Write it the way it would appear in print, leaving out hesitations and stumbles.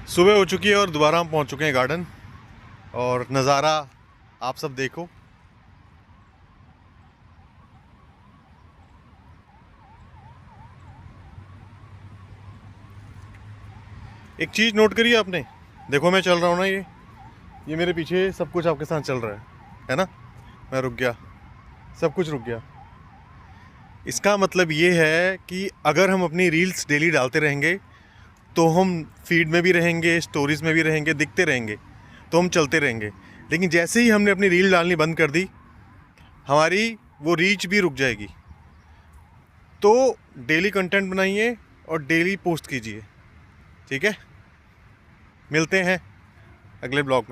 सुबह हो चुकी है और दोबारा हम पहुंच चुके हैं गार्डन। और नज़ारा आप सब देखो। एक चीज़ नोट करिए आपने, देखो मैं चल रहा हूँ ना, ये मेरे पीछे सब कुछ आपके साथ चल रहा है ना। मैं रुक गया, सब कुछ रुक गया। इसका मतलब ये है कि अगर हम अपनी रील्स डेली डालते रहेंगे तो हम फीड में भी रहेंगे, स्टोरीज़ में भी रहेंगे, दिखते रहेंगे, तो हम चलते रहेंगे। लेकिन जैसे ही हमने अपनी रील डालनी बंद कर दी, हमारी वो रीच भी रुक जाएगी। तो डेली कंटेंट बनाइए और डेली पोस्ट कीजिए, ठीक है। मिलते हैं अगले ब्लॉग में।